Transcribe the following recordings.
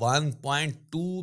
1.2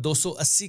280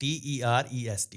TEREST،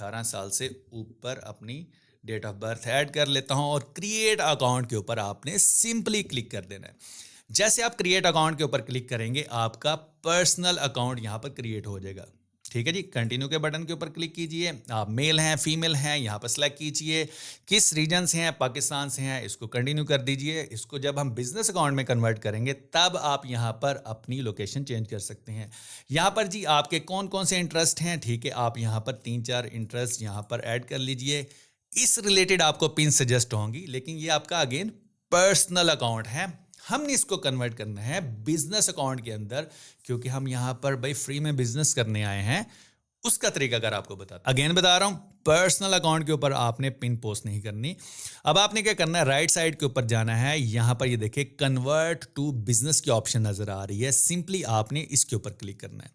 18 साल से ऊपर अपनी डेट ऑफ बर्थ ऐड कर लेता हूं और क्रिएट अकाउंट के ऊपर आपने सिंपली क्लिक कर देना है। जैसे आप क्रिएट अकाउंट के ऊपर क्लिक करेंगे आपका पर्सनल अकाउंट यहां पर क्रिएट हो जाएगा। ठीक है जी, कंटिन्यू के बटन के ऊपर क्लिक कीजिए। आप मेल हैं फीमेल हैं यहाँ पर सेलेक्ट कीजिए, किस रीजन से हैं, पाकिस्तान से हैं, इसको कंटिन्यू कर दीजिए। इसको जब हम बिजनेस अकाउंट में कन्वर्ट करेंगे तब आप यहाँ पर अपनी लोकेशन चेंज कर सकते हैं। यहाँ पर जी आपके कौन कौन से इंटरेस्ट हैं, ठीक है, आप यहाँ पर 3-4 इंटरेस्ट यहाँ पर ऐड कर लीजिए। इस रिलेटेड आपको पिन सजेस्ट होंगी, लेकिन ये आपका अगेन पर्सनल अकाउंट है। हमने इसको कन्वर्ट करना है बिजनेस अकाउंट के अंदर, क्योंकि हम यहां पर भाई फ्री में बिजनेस करने आए हैं। उसका तरीका अगर आपको अगेन बता रहा हूं, पर्सनल अकाउंट के ऊपर आपने पिन पोस्ट नहीं करनी। अब आपने क्या करना है, राइट साइड के ऊपर जाना है। यहां पर ये देखिए कन्वर्ट टू बिजनेस की ऑप्शन नजर आ रही है, सिंपली आपने इसके ऊपर क्लिक करना है।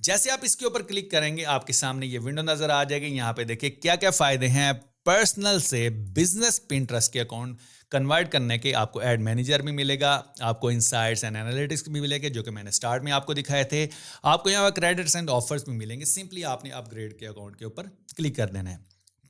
जैसे आप इसके ऊपर क्लिक करेंगे आपके सामने ये विंडो नजर आ जाएगी। यहाँ पे देखिए क्या क्या फायदे हैं पर्सनल से बिजनेस पिंटरेस्ट के अकाउंट कन्वर्ट करने के। आपको एड मैनेजर भी मिलेगा, आपको इनसाइट्स एंड एनालिटिक्स भी मिलेंगे जो कि मैंने स्टार्ट में आपको दिखाए थे। आपको यहाँ पर क्रेडिट्स एंड ऑफर्स भी मिलेंगे। सिंपली आपने अपग्रेड के अकाउंट के ऊपर क्लिक कर देना है,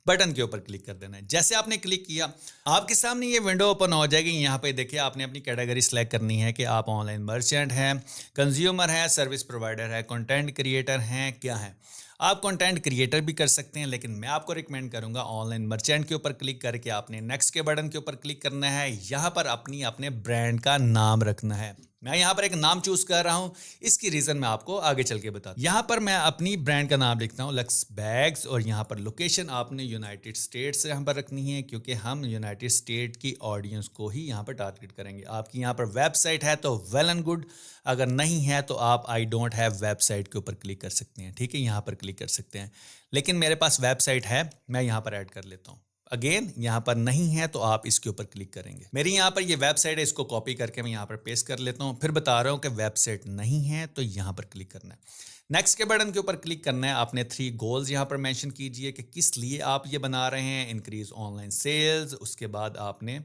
बटन के ऊपर क्लिक कर देना है। जैसे आपने क्लिक किया आपके सामने ये विंडो ओपन हो जाएगी। यहाँ पे देखिए आपने अपनी कैटेगरी सेलेक्ट करनी है कि आप ऑनलाइन मर्चेंट हैं, कंज्यूमर है, सर्विस प्रोवाइडर है, कंटेंट क्रिएटर हैं, क्या है। आप कंटेंट क्रिएटर भी कर सकते हैं, लेकिन मैं आपको रिकमेंड करूंगा ऑनलाइन मर्चेंट के ऊपर क्लिक करके आपने नेक्स्ट के बटन के ऊपर क्लिक करना है। यहाँ पर अपने ब्रांड का नाम रखना है। मैं यहाँ पर एक नाम चूज कर रहा हूँ, इसकी रीजन मैं आपको आगे चल के बताता हूँ। यहाँ पर मैं अपनी ब्रांड का नाम लिखता हूँ लक्स बैग्स, और यहाँ पर लोकेशन आपने यूनाइटेड स्टेट्स से यहाँ पर रखनी है, क्योंकि हम यूनाइटेड स्टेट की ऑडियंस को ही यहाँ पर टारगेट करेंगे। आपकी यहाँ पर वेबसाइट है तो वेल एंड गुड, अगर नहीं है तो आप आई डोंट हैव वेबसाइट के ऊपर क्लिक कर सकते हैं। ठीक है, यहाँ पर क्लिक कर सकते हैं, लेकिन मेरे पास वेबसाइट है, मैं यहाँ पर ऐड कर लेता हूँ। अगेन यहाँ पर नहीं है तो आप इसके ऊपर क्लिक करेंगे। मेरी यहाँ पर ये वेबसाइट है, इसको कॉपी करके मैं यहाँ पर पेस्ट कर लेता हूँ। फिर बता रहा हूँ कि वेबसाइट नहीं है तो यहाँ पर क्लिक करना है। नेक्स्ट के बटन के ऊपर क्लिक करना है। आपने 3 गोल्स यहाँ पर मेंशन कीजिए कि किस लिए आप ये बना रहे हैं। इंक्रीज ऑनलाइन सेल्स, उसके बाद आपने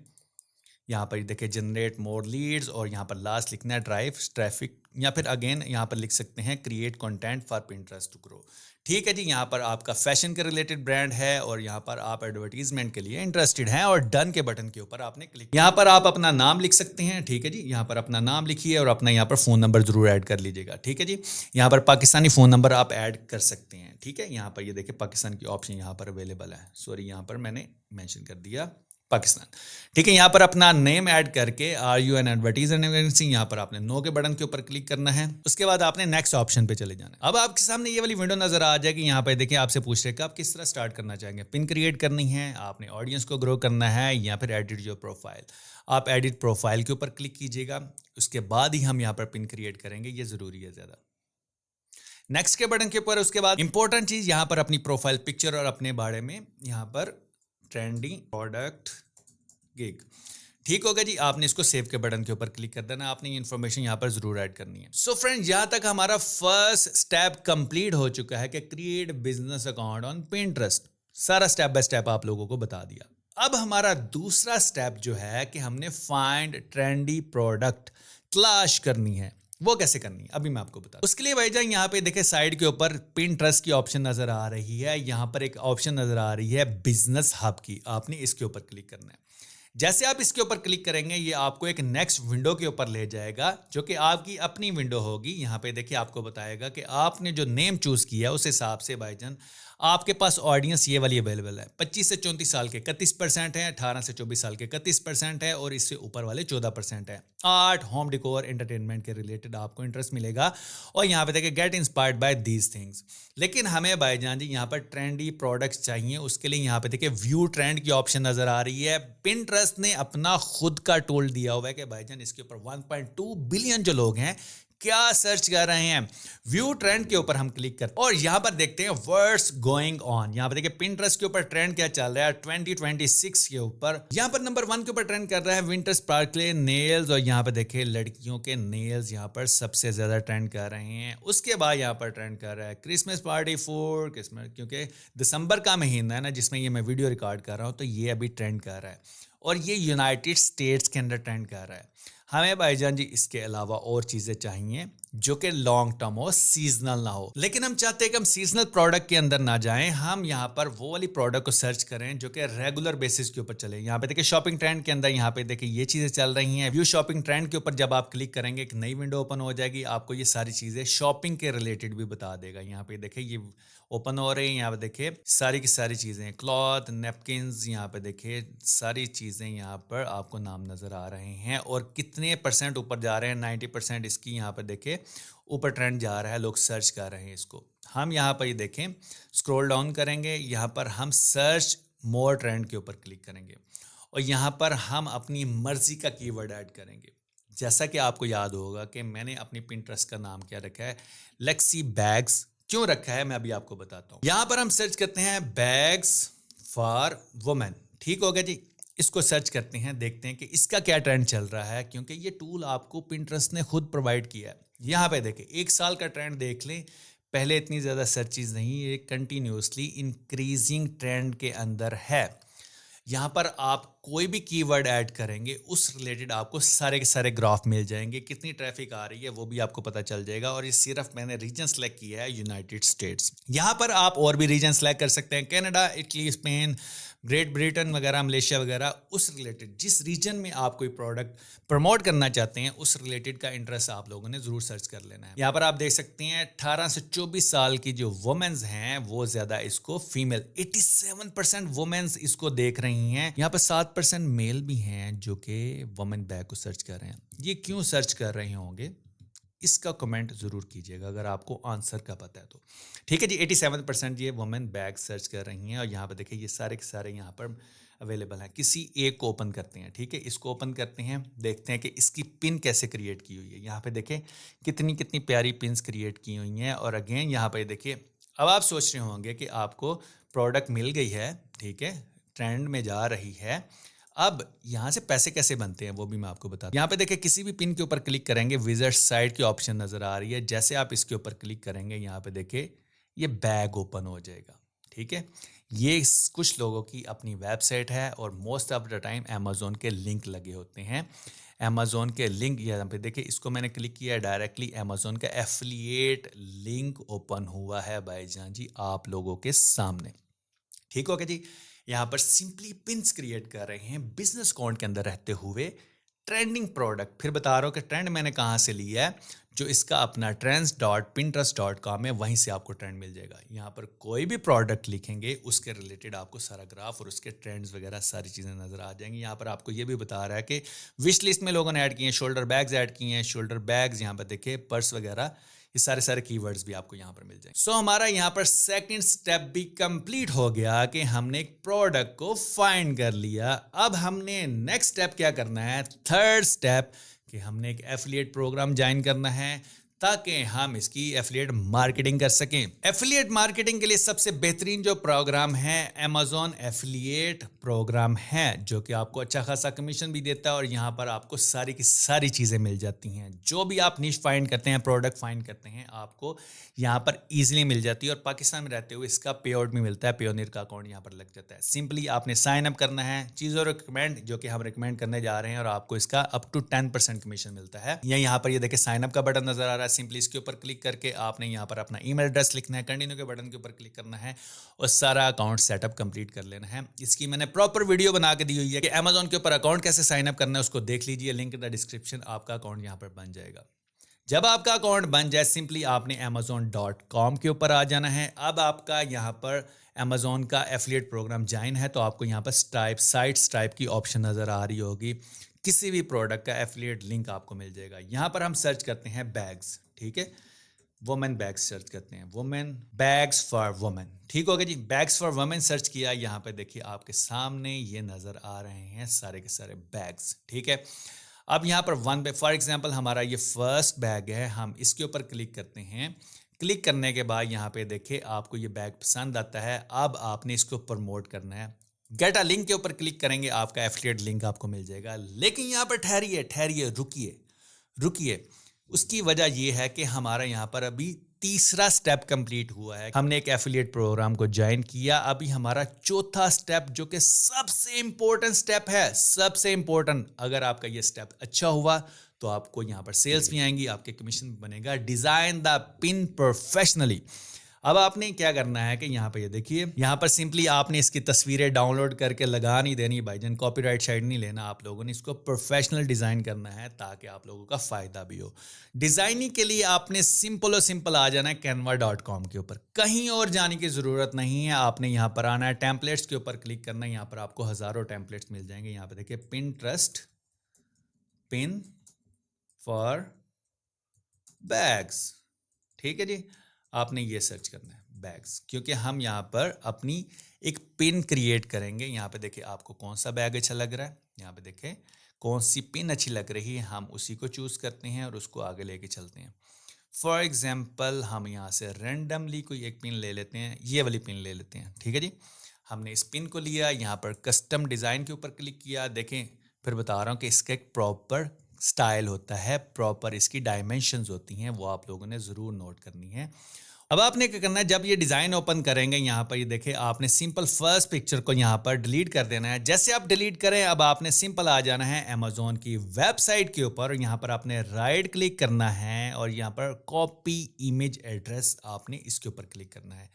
यहाँ पर देखिए जनरेट मोर लीड्स, और यहाँ पर लास्ट लिखना है ड्राइव ट्रैफिक, या फिर अगेन यहाँ पर लिख सकते हैं create content for Pinterest to grow. ठीक है जी, यहाँ पर आपका फैशन के रिलेटेड ब्रांड है और यहाँ पर आप एडवर्टीजमेंट के लिए इंटरेस्टेड हैं, और डन के बटन के ऊपर आपने क्लिक। यहाँ पर आप अपना नाम लिख सकते हैं। ठीक है जी, यहाँ पर अपना नाम लिखिए और अपना यहाँ पर फ़ोन नंबर जरूर ऐड कर लीजिएगा। ठीक है जी, यहाँ पर पाकिस्तानी फ़ोन नंबर आप ऐड कर सकते हैं। ठीक है, यहाँ पर ये देखिए पाकिस्तान की ऑप्शन यहाँ पर अवेलेबल है। सॉरी, यहाँ पर मैंने मैंशन कर दिया पाकिस्तान। ठीक है, यहाँ पर अपना नेम ऐड करके are you an advertisement agency, यहाँ पर आपने नो के बटन के ऊपर क्लिक करना है। उसके बाद आपने नेक्स्ट ऑप्शन पे चले जाना है। अब आपके सामने ये वाली विंडो नजर आ जाएगी। यहाँ पे देखिए आपसे पूछ रहे हैं कि आप किस तरह स्टार्ट करना चाहेंगे। पिन क्रिएट करनी है, आपने ऑडियंस को ग्रो करना है, या फिर एडिट योर प्रोफाइल। आप एडिट प्रोफाइल के ऊपर क्लिक कीजिएगा, उसके बाद ही हम यहाँ पर पिन क्रिएट करेंगे, ये जरूरी है ज्यादा। नेक्स्ट के बटन के ऊपर उसके बाद इंपॉर्टेंट चीज यहाँ पर अपनी प्रोफाइल पिक्चर और अपने बारे में यहाँ पर ट्रेंडिंग प्रोडक्ट गिग। ठीक होगा जी, आपने इसको सेव के बटन के ऊपर क्लिक कर देना। आपने ये इन्फॉर्मेशन यहाँ पर जरूर ऐड करनी है। सो फ्रेंड्स, यहाँ तक हमारा फर्स्ट स्टेप कंप्लीट हो चुका है कि create business account on Pinterest. सारा स्टेप बाय स्टेप आप लोगों को बता दिया। अब हमारा दूसरा स्टेप जो है कि हमने फाइंड ट्रेंडी प्रोडक्ट तलाश करनी है। वो कैसे करनी है अभी मैं आपको बता। उसके लिए भाईजान यहाँ पे देखिए साइड के ऊपर पिंटरेस्ट की ऑप्शन नजर आ रही है। यहाँ पर एक ऑप्शन नजर आ रही है बिजनेस हब की, आपने इसके ऊपर क्लिक करना है। जैसे आप इसके ऊपर क्लिक करेंगे ये आपको एक नेक्स्ट विंडो के ऊपर ले जाएगा, जो कि आपकी अपनी विंडो होगी। यहाँ पे देखिए आपको बताएगा कि आपने जो नेम चूज किया उस हिसाब से भाईजान आपके पास ऑडियंस ये वाली अवेलेबल है। 25 से 34 साल के 31% है, 18 से 24 साल के 31% है, और इससे ऊपर वाले 14% है। आर्ट, होम डेकोर, एंटरटेनमेंट के रिलेटेड आपको इंटरेस्ट मिलेगा, और यहाँ पे देखिए get inspired by these things. लेकिन हमें भाईजान जी यहाँ पर ट्रेंडी प्रोडक्ट्स चाहिए। उसके लिए यहाँ पे देखिए व्यू ट्रेंड की ऑप्शन नजर आ रही है। पिंटरेस्ट ने अपना खुद का टूल दिया हुआ है कि भाईजान इसके ऊपर 1.2 बिलियन जो लोग हैं क्या सर्च कर रहे हैं। व्यू ट्रेंड के ऊपर हम क्लिक करते हैं और यहां पर देखते हैं व्हाट्स गोइंग ऑन। यहां पर देखिए पिंटरेस्ट के ऊपर ट्रेंड क्या चल रहा है 2026 के ऊपर। यहां पर नंबर 1 के ऊपर ट्रेंड कर रहा है विंटर स्पार्कले नेल्स, और यहां पर देखिए लड़कियों के नेल्स यहां पर सबसे ज्यादा ट्रेंड कर रहे हैं। उसके बाद यहां पर ट्रेंड कर रहा है क्रिसमस पार्टी फूड, क्रिसमस क्योंकि दिसंबर का महीना है ना जिसमें ये मैं वीडियो रिकॉर्ड कर रहा हूं, तो ये अभी ट्रेंड कर रहा है और ये यूनाइटेड स्टेट्स के अंदर ट्रेंड कर रहा है। हमें भाईजान जी इसके अलावा और चीज़ें चाहिए जो कि लॉन्ग टर्म हो, सीजनल ना हो। लेकिन हम चाहते हैं कि हम सीजनल प्रोडक्ट के अंदर ना जाएं, हम यहाँ पर वो वाली प्रोडक्ट को सर्च करें जो कि रेगुलर बेसिस के ऊपर चले। यहाँ पे देखिए शॉपिंग ट्रेंड के अंदर यहाँ पे देखिए ये चीजें चल रही हैं। व्यू शॉपिंग ट्रेंड के ऊपर जब आप क्लिक करेंगे एक नई विंडो ओपन हो जाएगी, आपको ये सारी चीजें शॉपिंग के रिलेटेड भी बता देगा। यहाँ पे देखिए ये ओपन हो रहे हैं, यहाँ पे देखिए सारी की सारी चीजें, क्लॉथ, नैपकिन्स, यहाँ पे देखिए सारी चीजें यहाँ पर आपको नाम नजर आ रहे हैं और कितने % ऊपर जा रहे हैं। 90% इसकी यहाँ पे देखिए ऊपर ट्रेंड जा रहा है, लोग सर्च कर रहे हैं इसको। हम यहाँ पर ये देखें, स्क्रॉल डाउन करेंगे, यहाँ पर हम सर्च मोर ट्रेंड के ऊपर क्लिक करेंगे और यहाँ पर हम अपनी मर्जी का कीवर्ड ऐड करेंगे। जैसा कि आपको याद होगा कि मैंने अपनी पिंटरेस्ट का नाम क्या रखा है, लेक्सी बैग्स। क्यों रखा है मैं अभी आपको बताता हूँ। यहाँ पर हम सर्च करते हैं बैग्स फॉर वुमेन, ठीक हो गया जी। इसको सर्च करते हैं, देखते हैं कि इसका क्या ट्रेंड चल रहा है, क्योंकि ये टूल आपको पिंटरेस्ट ने खुद प्रोवाइड किया है। यहाँ पे देखें, 1 साल का ट्रेंड देख लें, पहले इतनी ज़्यादा सर्चेज नहीं, ये कंटिन्यूसली इंक्रीजिंग ट्रेंड के अंदर है। यहाँ पर आप कोई भी कीवर्ड ऐड करेंगे उस रिलेटेड आपको सारे के सारे ग्राफ मिल जाएंगे, कितनी ट्रैफिक आ रही है वो भी आपको पता चल जाएगा। और ये सिर्फ मैंने रीजन सेलेक्ट किया है यूनाइटेड स्टेट्स। यहाँ पर आप और भी रीजन सेलेक्ट कर सकते हैं, Canada, Italy, Spain, great Britain वगैरह, मलेशिया वगैरह। उस रिलेटेड जिस रीजन में आप कोई प्रोडक्ट प्रमोट करना चाहते हैं उस रिलेटेड का इंटरेस्ट आप लोगों ने जरूर सर्च कर लेना है। यहाँ पर आप देख सकते हैं 18 से 24 साल की जो वुमेन्स हैं वो ज्यादा इसको फीमेल 87% वुमेन्स इसको देख रही हैं। यहाँ पर 7% मेल भी हैं जो कि वुमेन बैग को सर्च कर रहे हैं। ये क्यों सर्च कर रहे होंगे इसका कमेंट जरूर कीजिएगा अगर आपको आंसर का पता है तो। ठीक है जी, 87% ये वुमेन बैग सर्च कर रही हैं और यहाँ पर देखिए ये सारे के सारे यहाँ पर अवेलेबल हैं। किसी एक को ओपन करते हैं, ठीक है, इसको ओपन करते हैं, देखते हैं कि इसकी पिन कैसे क्रिएट की हुई है। यहाँ पे देखें कितनी कितनी प्यारी पिन्स क्रिएट की हुई हैं। और अगेन यहाँ पे देखिए, अब आप सोच रहे होंगे कि आपको प्रोडक्ट मिल गई है, ठीक है, ट्रेंड में जा रही है, अब यहाँ से पैसे कैसे बनते हैं वो भी मैं आपको बताता हूँ। यहाँ पे देखिए किसी भी पिन के ऊपर क्लिक करेंगे, विजिट साइट की ऑप्शन नज़र आ रही है। जैसे आप इसके ऊपर क्लिक करेंगे यहाँ पे देखिए ये बैग ओपन हो जाएगा, ठीक है। ये कुछ लोगों की अपनी वेबसाइट है और most of the time Amazon के लिंक लगे होते हैं। अमेज़ोन के लिंक यहाँ पे देखिए, इसको मैंने क्लिक किया, डायरेक्टली अमेज़ोन का एफिलिएट लिंक ओपन हुआ है भाईजान जी आप लोगों के सामने, ठीक हो गया जी। यहाँ पर सिंपली पिन्स क्रिएट कर रहे हैं बिजनेस अकाउंट के अंदर रहते हुए, ट्रेंडिंग प्रोडक्ट। फिर बता रहा हूँ कि ट्रेंड मैंने कहाँ से लिया है, जो इसका अपना trends.pinterest.com है, वहीं से आपको ट्रेंड मिल जाएगा। यहाँ पर कोई भी प्रोडक्ट लिखेंगे उसके रिलेटेड आपको सारा ग्राफ और उसके ट्रेंड्स वगैरह सारी चीज़ें नज़र आ जाएंगी। यहाँ पर आपको ये भी बता रहा है कि विश लिस्ट में लोगों ने ऐड किए हैं, शोल्डर बैग्स ऐड किए हैं, शोल्डर बैग्स, यहाँ पर देखिए पर्स वगैरह, ये सारे सारे कीवर्ड्स भी आपको यहाँ पर मिल जाएंगे। सो हमारा यहाँ पर सेकंड स्टेप भी कंप्लीट हो गया कि हमने एक प्रोडक्ट को फाइंड कर लिया। अब हमने नेक्स्ट स्टेप क्या करना है, थर्ड स्टेप, कि हमने एक एफिलिएट प्रोग्राम ज्वाइन करना है ताकि हम इसकी एफिलिएट मार्केटिंग कर सकें। एफिलिएट मार्केटिंग के लिए सबसे बेहतरीन जो प्रोग्राम है अमेज़ॉन एफिलिएट प्रोग्राम है, जो कि आपको अच्छा खासा कमीशन भी देता है और यहाँ पर आपको सारी की सारी चीज़ें मिल जाती हैं। जो भी आप निश फाइंड करते हैं, प्रोडक्ट फाइंड करते हैं, आपको यहाँ पर ईजिली मिल जाती है। और पाकिस्तान में रहते हुए इसका पे आउट भी मिलता है, पेयोनियर का अकाउंट यहाँ पर लग जाता है। सिंपली आपने साइन अप करना है, चीज़ों रिकमेंड जो कि हम रिकमेंड करने जा रहे हैं, और आपको इसका अप टू 10% कमीशन मिलता है। यहाँ पर ये देखिए साइन अप का बटन नजर आ रहा है, सिंपली इसके ऊपर क्लिक करके आपने यहाँ पर अपना ईमेल एड्रेस लिखना है, कंटिन्यू के बटन के ऊपर क्लिक करना है और सारा अकाउंट सेटअप कंप्लीट कर लेना है। इसकी मैंने प्रॉपर वीडियो बना के दी हुई है कि अमेज़ॉन के ऊपर अकाउंट कैसे साइन अप करना है, उसको देख लीजिए, लिंक इन द डिस्क्रिप्शन। आपका अकाउंट यहाँ पर बन जाएगा। जब आपका अकाउंट बन जाए सिंपली आपने amazon.com के ऊपर आ जाना है। अब आपका यहाँ पर अमेज़ॉन का एफिलिएट प्रोग्राम ज्वाइन है तो आपको यहाँ पर साइट्स टाइप की ऑप्शन नज़र आ रही होगी, किसी भी प्रोडक्ट का एफिलिएट लिंक आपको मिल जाएगा। यहाँ पर हम सर्च करते हैं बैग्स, ठीक है, वुमेन बैग्स सर्च करते हैं, वुमेन बैग्स फॉर वुमेन, ठीक हो गया जी। बैग्स फॉर वुमेन सर्च किया, यहाँ पे देखिए आपके सामने ये नज़र आ रहे हैं सारे के सारे बैग्स, ठीक है। अब यहाँ पर वन बैग, फॉर एग्जांपल हमारा ये फर्स्ट बैग है, हम इसके ऊपर क्लिक करते हैं। क्लिक करने के बाद यहाँ पे देखिए आपको ये बैग पसंद आता है, अब आपने इसको प्रमोट करना है। गेट अ लिंक के ऊपर क्लिक करेंगे, आपका एफिलिएट लिंक आपको मिल जाएगा। लेकिन यहाँ पर ठहरिए, रुकिए। उसकी वजह ये है कि हमारा यहाँ पर अभी तीसरा स्टेप कंप्लीट हुआ है। हमने एक एफिलिएट प्रोग्राम को ज्वाइन किया, अभी हमारा चौथा स्टेप जो कि सबसे इंपॉर्टेंट स्टेप है, सबसे इंपॉर्टेंट। अगर आपका ये स्टेप अच्छा हुआ तो आपको यहाँ पर सेल्स भी आएंगी, आपके कमीशन भी बनेगा। Design the pin professionally. अब आपने क्या करना है कि यहाँ पर ये देखिए, यहाँ पर सिंपली आपने इसकी तस्वीरें डाउनलोड करके लगा नहीं देनी भाईजान, कॉपीराइट साइड नहीं लेना, आप लोगों ने इसको प्रोफेशनल डिज़ाइन करना है ताकि आप लोगों का फ़ायदा भी हो। डिज़ाइनिंग के लिए आपने सिंपल और सिंपल आ जाना है canva.com के ऊपर, कहीं और जाने की ज़रूरत नहीं है। आपने यहाँ पर आना है, टेम्पलेट्स के ऊपर क्लिक करना है, यहाँ पर आपको हज़ारों टेम्पलेट्स मिल जाएंगे। यहाँ पर देखिए Pinterest पिन फॉर बैग्स, ठीक है जी, आपने ये सर्च करना है बैग्स, क्योंकि हम यहाँ पर अपनी एक पिन क्रिएट करेंगे। यहाँ पे देखिए आपको कौन सा बैग अच्छा लग रहा है, यहाँ पे देखिए कौन सी पिन अच्छी लग रही है, हम उसी को चूज़ करते हैं और उसको आगे लेके चलते हैं। फॉर एग्जांपल हम यहाँ से रैंडमली कोई एक पिन ले लेते हैं, ये वाली पिन ले लेते हैं, ठीक है जी। हमने इस पिन को लिया, यहाँ पर कस्टम डिज़ाइन के ऊपर क्लिक किया। देखें, फिर बता रहा हूँ कि इसका एक प्रॉपर स्टाइल होता है, प्रॉपर इसकी डायमेंशंस होती हैं, वो आप लोगों ने ज़रूर नोट करनी है। अब आपने क्या करना है, जब ये डिज़ाइन ओपन करेंगे यहाँ पर ये देखिए, आपने सिंपल फर्स्ट पिक्चर को यहाँ पर डिलीट कर देना है। जैसे आप डिलीट करें, अब आपने सिंपल आ जाना है अमेज़ॉन की वेबसाइट के ऊपर, यहाँ पर आपने राइट क्लिक करना है और यहाँ पर कॉपी इमेज एड्रेस आपने इसके ऊपर क्लिक करना है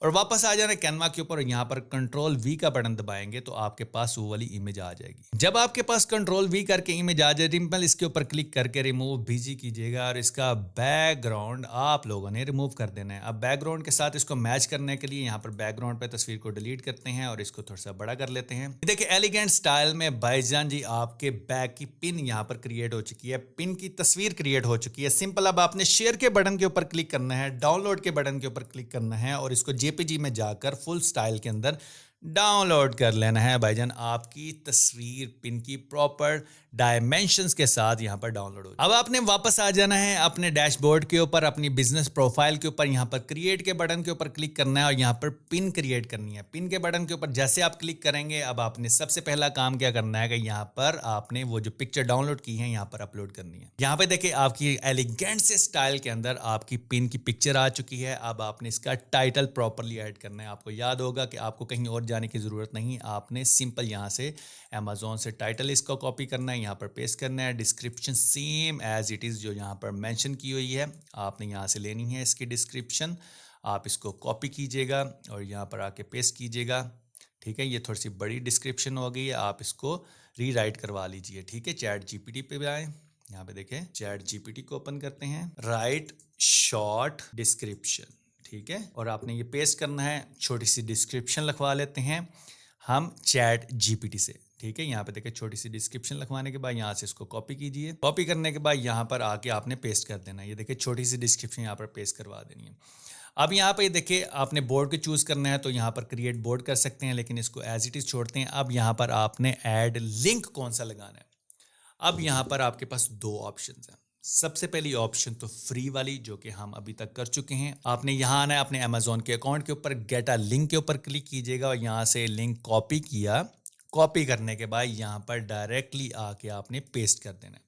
और वापस आ जाना कैनवा के ऊपर। यहाँ पर कंट्रोल वी का बटन दबाएंगे तो आपके पास वो वाली इमेज आ जाएगी। जब आपके पास कंट्रोल वी करके इमेज आ जाए, सिंपल इसके ऊपर क्लिक करके रिमूव बीजी कीजिएगा और इसका बैकग्राउंड आप लोगों ने रिमूव कर देना है। अब बैकग्राउंड के साथ इसको मैच करने के लिए यहाँ पर बैकग्राउंड पे तस्वीर को डिलीट करते हैं और इसको थोड़ा सा बड़ा कर लेते हैं। देखिए एलिगेंट स्टाइल में भाईजान जी आपके बैग की पिन यहाँ पर क्रिएट हो चुकी है, पिन की तस्वीर क्रिएट हो चुकी है। सिंपल अब आपने शेयर के बटन के ऊपर क्लिक करना है, डाउनलोड के बटन के ऊपर क्लिक करना है और इसको जेपीजी में जाकर फुल स्टाइल के अंदर डाउनलोड कर लेना है भाईजान। आपकी तस्वीर पिन की प्रॉपर डायमेंशंस के साथ यहाँ पर डाउनलोड हो। अब आपने वापस आ जाना है अपने डैशबोर्ड के ऊपर, अपनी बिजनेस प्रोफाइल के ऊपर, यहाँ पर क्रिएट के बटन के ऊपर क्लिक करना है और यहाँ पर पिन क्रिएट करनी है। पिन के बटन के ऊपर जैसे आप क्लिक करेंगे, अब आपने सबसे पहला काम क्या करना है कि यहाँ पर आपने वो जो पिक्चर डाउनलोड की है यहाँ पर अपलोड करनी है। यहाँ पे देखिए आपकी एलिगेंट से स्टाइल के अंदर आपकी पिन की पिक्चर आ चुकी है। अब आपने इसका टाइटल प्रॉपरली ऐड करना है। आपको याद होगा कि आपको कहीं और जाने की ज़रूरत नहीं, आपने सिंपल यहाँ से अमेज़ॉन से टाइटल इसको कॉपी करना है, यहाँ पर पेस्ट करना है। Description same as it is जो यहाँ पर मेंशन की हुई है आपने यहाँ से लेनी है। इसकी डिस्क्रिप्शन आप इसको कॉपी कीजिएगा और यहाँ पर आके पेस्ट कीजिएगा, ठीक है। ये थोड़ी सी बड़ी डिस्क्रिप्शन हो गई है, आप इसको रीराइट करवा लीजिए, ठीक है। चैट जीपीटी पे भी आए, यहाँ पे देखें चैट जीपीटी को ओपन करते हैं, राइट शॉर्ट डिस्क्रिप्शन, ठीक है। और आपने ये पेस्ट करना है, छोटी सी डिस्क्रिप्शन लिखवा लेते हैं हम चैट जीपीटी से, ठीक है। यहाँ पे देखिए छोटी सी डिस्क्रिप्शन लिखवाने के बाद यहाँ से इसको कॉपी कीजिए। कॉपी करने के बाद यहाँ पर आके आपने पेस्ट कर देना है। ये देखिए छोटी सी डिस्क्रिप्शन यहाँ पर पेस्ट करवा देनी है। अब यहाँ पे देखिए आपने बोर्ड को चूज़ करना है तो यहाँ पर क्रिएट बोर्ड कर सकते हैं, लेकिन इसको एज इट इज़ छोड़ते हैं। अब यहाँ पर आपने ऐड लिंक कौन सा लगाना है। अब यहाँ पर आपके पास दो ऑप्शन हैं। सबसे पहली ऑप्शन तो फ्री वाली जो कि हम अभी तक कर चुके हैं। आपने यहाँ आना है अपने अमेज़ॉन के अकाउंट के ऊपर, गेट अ लिंक के ऊपर क्लिक कीजिएगा और यहाँ से लिंक कॉपी किया। कॉपी करने के बाद यहाँ पर डायरेक्टली आके आपने पेस्ट कर देना है,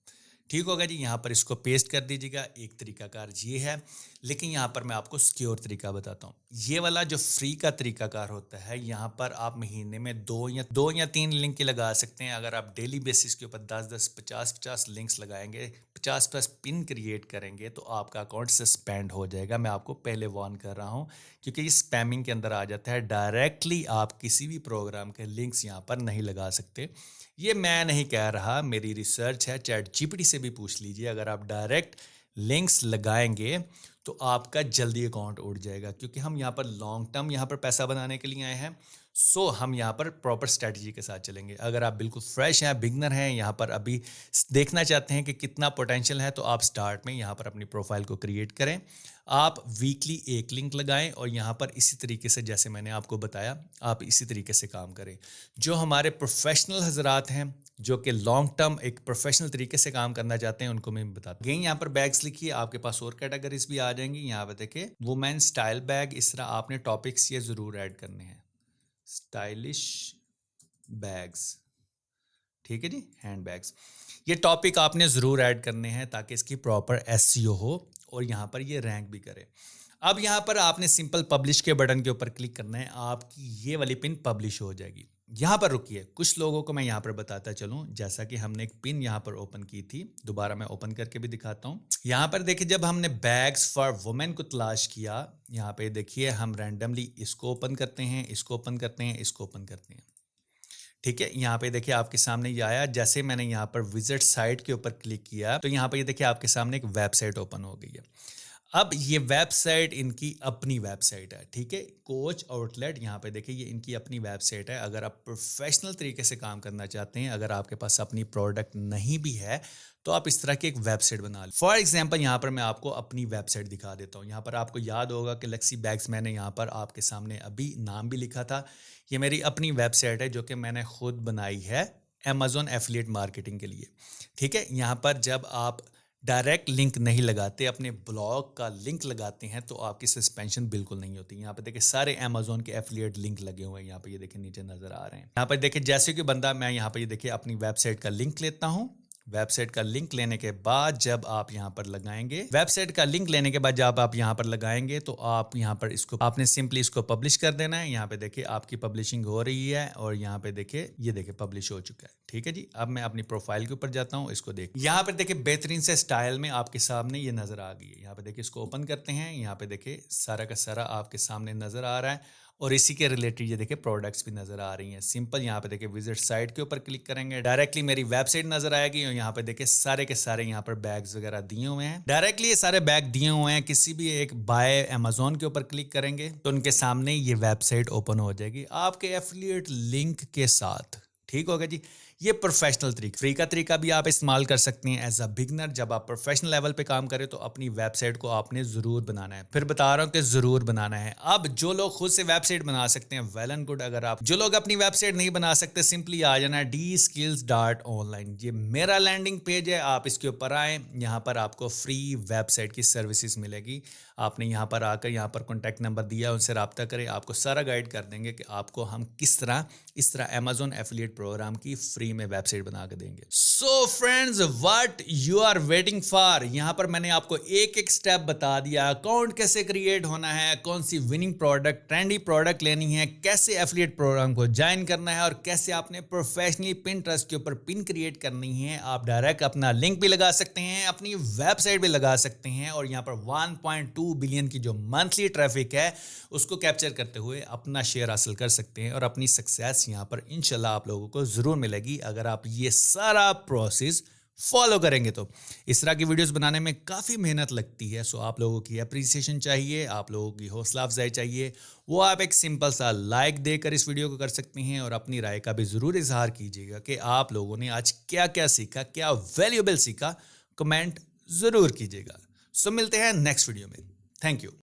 ठीक होगा जी। यहाँ पर इसको पेस्ट कर दीजिएगा। एक तरीकाकार ये है, लेकिन यहाँ पर मैं आपको सिक्योर तरीका बताता हूँ। ये वाला जो फ्री का तरीकाकार होता है, यहाँ पर आप महीने में दो या तीन लिंक लगा सकते हैं। अगर आप डेली बेसिस के ऊपर 10-10, 50-50 लिंक्स लगाएंगे, 50+ पिन क्रिएट करेंगे तो आपका अकाउंट सस्पेंड हो जाएगा। मैं आपको पहले वार्न कर रहा हूँ, क्योंकि ये स्पैमिंग के अंदर आ जाता है। डायरेक्टली आप किसी भी प्रोग्राम के लिंक्स यहाँ पर नहीं लगा सकते। ये मैं नहीं कह रहा, मेरी रिसर्च है, चैट जीपीटी से भी पूछ लीजिए। अगर आप डायरेक्ट लिंक्स लगाएंगे तो आपका जल्दी अकाउंट उड़ जाएगा, क्योंकि हम यहाँ पर लॉन्ग टर्म यहाँ पर पैसा बनाने के लिए आए हैं। सो हम यहाँ पर प्रॉपर स्ट्रैटेजी के साथ चलेंगे। अगर आप बिल्कुल फ्रेश हैं, बिगनर हैं, यहाँ पर अभी देखना चाहते हैं कि कितना पोटेंशियल है, तो आप स्टार्ट में यहाँ पर अपनी प्रोफाइल को क्रिएट करें। आप वीकली एक लिंक लगाएं और यहाँ पर इसी तरीके से, जैसे मैंने आपको बताया, आप इसी तरीके से काम करें। जो हमारे प्रोफेशनल हजरात हैं जो कि लॉन्ग टर्म एक प्रोफेशनल तरीके से काम करना चाहते हैं, उनको मैं बताता हूँ। यहाँ पर बैग्स लिखिए, आपके पास और कैटेगरीज भी आ जाएंगी। यहाँ पर देखिए वुमेन स्टाइल बैग, इस तरह आपने टॉपिक्स ये ज़रूर ऐड करने हैं। स्टाइलिश बैग्स, ठीक है जी, हैंड बैग्स, ये टॉपिक आपने ज़रूर ऐड करने हैं ताकि इसकी प्रॉपर एसईओ हो और यहाँ पर ये रैंक भी करे। अब यहाँ पर आपने सिंपल पब्लिश के बटन के ऊपर क्लिक करना है, आपकी ये वाली पिन पब्लिश हो जाएगी। यहाँ पर रुकिए, कुछ लोगों को मैं यहाँ पर बताता चलूँ। जैसा कि हमने एक पिन यहाँ पर ओपन की थी, दोबारा मैं ओपन करके भी दिखाता हूँ। यहाँ पर देखिए, जब हमने बैग्स फॉर वुमेन को तलाश किया, यहाँ पे देखिए हम रैंडमली इसको ओपन करते हैं, इसको ओपन करते हैं, इसको ओपन करते हैं। ठीक है, यहाँ पे देखिए आपके सामने ये आया। जैसे मैंने यहाँ पर विजिट साइट के ऊपर क्लिक किया तो यहाँ पे ये देखिए आपके सामने एक वेबसाइट ओपन हो गई है। अब ये वेबसाइट इनकी अपनी वेबसाइट है, ठीक है। कोच आउटलेट, यहाँ पे देखिए ये इनकी अपनी वेबसाइट है। अगर आप प्रोफेशनल तरीके से काम करना चाहते हैं, अगर आपके पास अपनी प्रोडक्ट नहीं भी है, तो आप इस तरह की एक वेबसाइट बना लें। फॉर एग्जांपल यहाँ पर मैं आपको अपनी वेबसाइट दिखा देता हूँ। यहाँ पर आपको याद होगा कि लेक्सी बैग्स, मैंने यहाँ पर आपके सामने अभी नाम भी लिखा था। ये मेरी अपनी वेबसाइट है जो कि मैंने खुद बनाई है अमेज़न एफिलिएट मार्केटिंग के लिए, ठीक है। यहाँ पर जब आप डायरेक्ट लिंक नहीं लगाते, अपने ब्लॉग का लिंक लगाते हैं, तो आपकी सस्पेंशन बिल्कुल नहीं होती। यहाँ पे देखिए सारे अमेज़न के एफिलिएट लिंक लगे हुए हैं, यहाँ पे ये देखिए नीचे नज़र आ रहे हैं। यहाँ पे देखिए जैसे कि बंदा, मैं यहाँ पे ये देखिए अपनी वेबसाइट का लिंक लेता हूँ। वेबसाइट का लिंक लेने के बाद जब आप यहाँ पर लगाएंगे, वेबसाइट का लिंक लेने के बाद जब आप यहाँ पर लगाएंगे, तो आप यहाँ पर इसको, आपने सिंपली इसको पब्लिश कर देना है। यहाँ पे देखिए आपकी पब्लिशिंग हो रही है और यहाँ पे देखिए ये देखिए पब्लिश हो चुका है, ठीक है जी। अब मैं अपनी प्रोफाइल के ऊपर जाता हूँ, इसको देख, यहाँ पर देखिए बेहतरीन से स्टाइल में आपके सामने ये नजर आ गई है। यहाँ पे देखिए इसको ओपन करते हैं, यहाँ पे देखिए सारा का सारा आपके सामने नजर आ रहा है और इसी के रिलेटेड ये देखिए प्रोडक्ट्स भी नजर आ रही हैं। सिंपल यहाँ पे देखिए विजिट साइट के ऊपर क्लिक करेंगे, डायरेक्टली मेरी वेबसाइट नजर आएगी और यहाँ पे देखिए सारे के सारे यहाँ पर बैग्स वगैरह दिए हुए हैं। डायरेक्टली ये सारे बैग दिए हुए हैं। किसी भी एक बाय अमेज़न के ऊपर क्लिक करेंगे तो उनके सामने ये वेबसाइट ओपन हो जाएगी आपके एफिलिएट लिंक के साथ, ठीक होगा जी। ये प्रोफेशनल तरीका, फ्री का तरीका भी आप इस्तेमाल कर सकते हैं एज अ बिगनर। जब आप प्रोफेशनल लेवल पे काम करें तो अपनी वेबसाइट को आपने जरूर बनाना है, फिर बता रहा हूं कि जरूर बनाना है। अब जो लोग खुद से वेबसाइट बना सकते हैं, वेल एंड गुड। अगर आप, जो लोग अपनी वेबसाइट नहीं बना सकते, सिंपली आ जाना dskills.online। ये मेरा लैंडिंग पेज है, आप इसके ऊपर आए, यहाँ पर आपको फ्री वेबसाइट की सर्विसेज मिलेगी। आपने यहाँ पर आकर, यहाँ पर कॉन्टैक्ट नंबर दिया, उनसे रब्ता करें, आपको सारा गाइड कर देंगे कि आपको हम किस तरह इस तरह अमेज़न एफिलिएट प्रोग्राम की फ्री में वेबसाइट बना के देंगे। So friends, what you are waiting for. यहाँ पर मैंने आपको एक एक स्टेप बता दिया, अकाउंट कैसे क्रिएट होना है, कौन सी विनिंग प्रोडक्ट, ट्रेंडी प्रोडक्ट लेनी है, कैसे एफिलिएट प्रोग्राम को ज्वाइन करना है और कैसे आपने प्रोफेशनली पिनट्रस्ट के ऊपर पिन क्रिएट करनी है। आप डायरेक्ट अपना लिंक भी लगा सकते हैं, अपनी वेबसाइट भी लगा सकते हैं और यहाँ पर 1.2 बिलियन की जो मंथली ट्रैफिक है उसको कैप्चर करते हुए अपना शेयर हासिल कर सकते हैं और अपनी सक्सेस यहाँ पर इंशाल्लाह आप लोगों को जरूर मिलेगी अगर आप ये सारा प्रोसेस फॉलो करेंगे। तो इस तरह की वीडियोस बनाने में काफ़ी मेहनत लगती है, सो आप लोगों की अप्रिसिएशन चाहिए, आप लोगों की हौसला अफजाई चाहिए। वो आप एक सिंपल सा लाइक देकर इस वीडियो को कर सकते हैं और अपनी राय का भी ज़रूर इजहार कीजिएगा कि आप लोगों ने आज क्या क्या सीखा, क्या वैल्यूएबल सीखा, कमेंट ज़रूर कीजिएगा। सो मिलते हैं नेक्स्ट वीडियो में। Thank you.